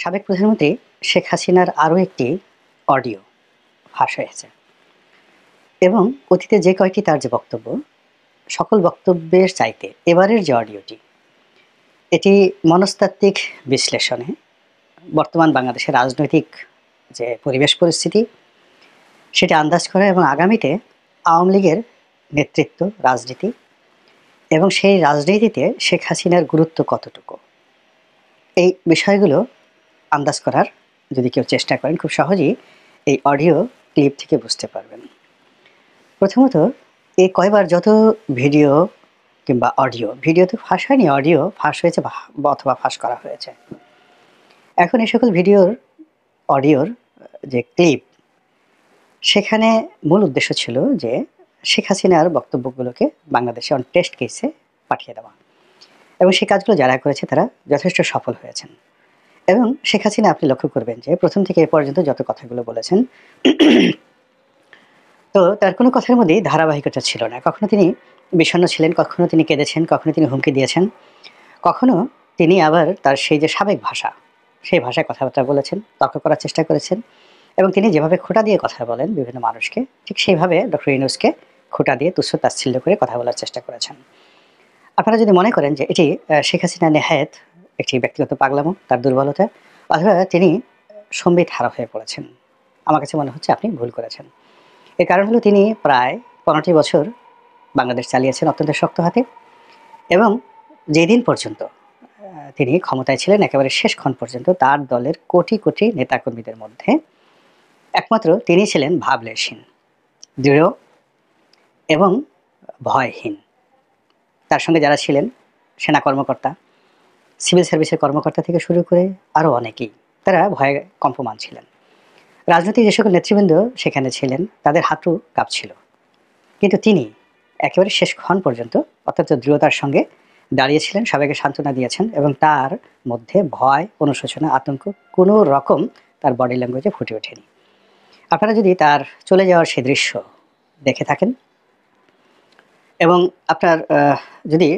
সাবেক প্রধানমন্ত্রী শেখ হাসিনার আরও একটি অডিও ফাঁস হয়েছে এবং অতীতে যে কয়টি তার যে বক্তব্য, সকল বক্তব্যের চাইতে এবারের যে অডিওটি, এটি মনস্তাত্ত্বিক বিশ্লেষণে বর্তমান বাংলাদেশের রাজনৈতিক যে পরিবেশ পরিস্থিতি, সেটি আন্দাজ করা এবং আগামীতে আওয়ামী লীগের নেতৃত্ব, রাজনীতি এবং সেই রাজনীতিতে শেখ হাসিনার গুরুত্ব কতটুকু, এই বিষয়গুলো আন্দাজ করার যদি কেউ চেষ্টা করেন, খুব সহজেই এই অডিও ক্লিপ থেকে বুঝতে পারবেন। প্রথমত, এই কয়বার যত ভিডিও কিংবা ভিডিও তো ফাঁস হয়নি, অডিও ফাঁস হয়েছে অথবা ফাঁস করা হয়েছে। এখন এই সকল অডিওর যে ক্লিপ, সেখানে মূল উদ্দেশ্য ছিল যে শেখ হাসিনার বক্তব্যগুলোকে বাংলাদেশে অন টেস্ট কেসে পাঠিয়ে দেওয়া, এবং সেই কাজগুলো যারা করেছে তারা যথেষ্ট সফল হয়েছেন। এবং শেখ হাসিনা, আপনি লক্ষ্য করবেন যে প্রথম থেকে এ পর্যন্ত যত কথাগুলো বলেছেন, তো তার কোনো কথার মধ্যেই ধারাবাহিকতা ছিল না। কখনো তিনি বিষণ্ণ ছিলেন, কখনো তিনি কেঁদেছেন, কখনো তিনি হুমকি দিয়েছেন, কখনো তিনি আবার তার সেই যে সাবেক ভাষা, সেই ভাষায় কথাবার্তা বলেছেন, তর্ক করার চেষ্টা করেছেন। এবং তিনি যেভাবে খোঁটা দিয়ে কথা বলেন বিভিন্ন মানুষকে, ঠিক সেইভাবে ডক্টর ইউনূসকে খোঁটা দিয়ে তুচ্ছ-তাচ্ছিল্য করে কথা বলার চেষ্টা করেছেন। আপনারা যদি মনে করেন যে এটি শেখ হাসিনা নেহায়েত একটি ব্যক্তিগত পাগলামো, তার দুর্বলতা, অথবা তিনি সম্বিত হারা হয়ে পড়েছেন, আমার কাছে মনে হচ্ছে আপনি ভুল করেছেন। এর কারণ হলো তিনি প্রায় 15টি বছর বাংলাদেশ চালিয়েছেন অত্যন্ত শক্ত হাতে, এবং যেদিন পর্যন্ত তিনি ক্ষমতায় ছিলেন, একেবারে শেষক্ষণ পর্যন্ত তার দলের কোটি কোটি নেতাকর্মীদের মধ্যে একমাত্র তিনি ছিলেন ভাবলেশহীন, দৃঢ় এবং ভয়হীন। তার সঙ্গে যারা ছিলেন, সেনা কর্মকর্তা, সিভিল সার্ভিসের কর্মকর্তা থেকে শুরু করে আরও অনেকেই, তারা ভয়ে কম্পমান ছিলেন। রাজনৈতিক যে সকল নেতৃবৃন্দ সেখানে ছিলেন, তাদের হাঁটু কাঁপছিল, কিন্তু তিনি একেবারে শেষক্ষণ পর্যন্ত অত্যন্ত দৃঢ়তার সঙ্গে দাঁড়িয়েছিলেন, সবাইকে সান্ত্বনা দিয়েছেন, এবং তার মধ্যে ভয়, অনুশোচনা, আতঙ্ক কোনো রকম তার বডি ল্যাঙ্গুয়েজে ফুটে ওঠেনি। আপনারা যদি তার চলে যাওয়ার সে দৃশ্য দেখে থাকেন, এবং আপনার যদি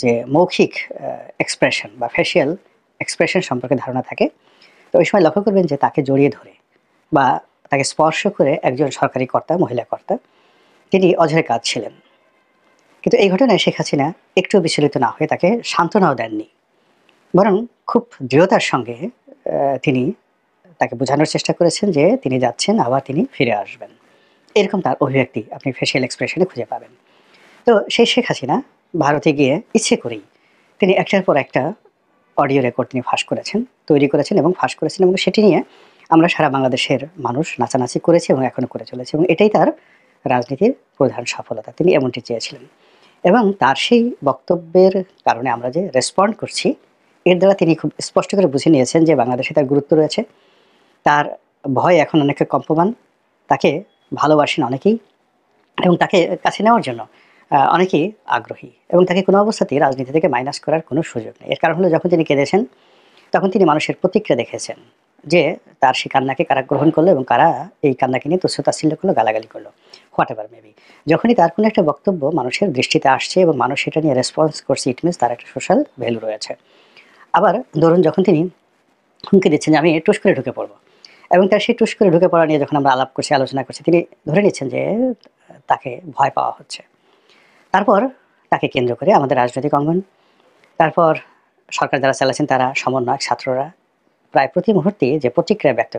যে মৌখিক এক্সপ্রেশন বা ফেসিয়াল এক্সপ্রেশন সম্পর্কে ধারণা থাকে, তো ওই সময় লক্ষ্য করবেন যে তাকে জড়িয়ে ধরে বা তাকে স্পর্শ করে একজন সরকারি কর্তা, মহিলা কর্তা, তিনি অঝরে কাঁদছিলেন। কিন্তু এই ঘটনায় শেখ হাসিনা একটু বিচলিত না হয়ে তাকে সান্ত্বনাও দেননি, বরং খুব দৃঢ়তার সঙ্গে তিনি তাকে বোঝানোর চেষ্টা করেছেন যে তিনি যাচ্ছেন, আবার তিনি ফিরে আসবেন। এরকম তার অভিব্যক্তি আপনি ফেসিয়াল এক্সপ্রেশনে খুঁজে পাবেন। তো সেই শেখ হাসিনা ভারতে গিয়ে ইচ্ছে করেই তিনি একটার পর একটা অডিও রেকর্ড তিনি তৈরি করেছেন এবং ফাঁস করেছেন, এবং সেটি নিয়ে আমরা সারা বাংলাদেশের মানুষ নাচানাচি করেছি এবং এখনও করে চলেছে, এবং এটাই তার রাজনীতির প্রধান সফলতা। তিনি এমনটি চেয়েছিলেন, এবং তার সেই বক্তব্যের কারণে আমরা যে রেসপন্ড করছি, এর দ্বারা তিনি খুব স্পষ্ট করে বুঝে নিয়েছেন যে বাংলাদেশে তার গুরুত্ব রয়েছে, তার ভয় এখন অনেকে কম্পমান, তাকে ভালোবাসেন অনেকেই, এবং তাকে কাছে নেওয়ার জন্য অনেকেই আগ্রহী, এবং তাকে কোনো অবস্থাতেই রাজনীতি থেকে মাইনাস করার কোনো সুযোগ নেই। এর কারণ হলো, যখন তিনি কেঁদেছেন, তখন তিনি মানুষের প্রতিক্রিয়া দেখেছেন যে তার সেই কান্নাকে কারা গ্রহণ করলো এবং কারা এই কান্নাকে নিয়ে তুচ্ছ-তাচ্ছিল্য করলো, গালাগালি করলো, হোয়াট এভার মেবি। যখনই তার কোনো একটা বক্তব্য মানুষের দৃষ্টিতে আসছে এবং মানুষ সেটা নিয়ে রেসপন্স করছে, ইট মিনস তার একটা সোশ্যাল ভ্যালু রয়েছে। আবার ধরুন, যখন তিনি হুমকি দিচ্ছেন যে আমি টুস করে ঢুকে পড়বো, এবং তার সেই টুস করে ঢুকে পড়া নিয়ে যখন আমরা আলাপ করছি, আলোচনা করছি, তিনি ধরে নিচ্ছেন যে তাকে ভয় পাওয়া হচ্ছে। তারপর তাকে কেন্দ্র করে আমাদের রাজনৈতিক অঙ্গন, তারপর সরকার যারা চালাচ্ছেন তারা, সমন্বয়ক, ছাত্ররা প্রায় প্রতি মুহূর্তে যে প্রতিক্রিয়া ব্যক্ত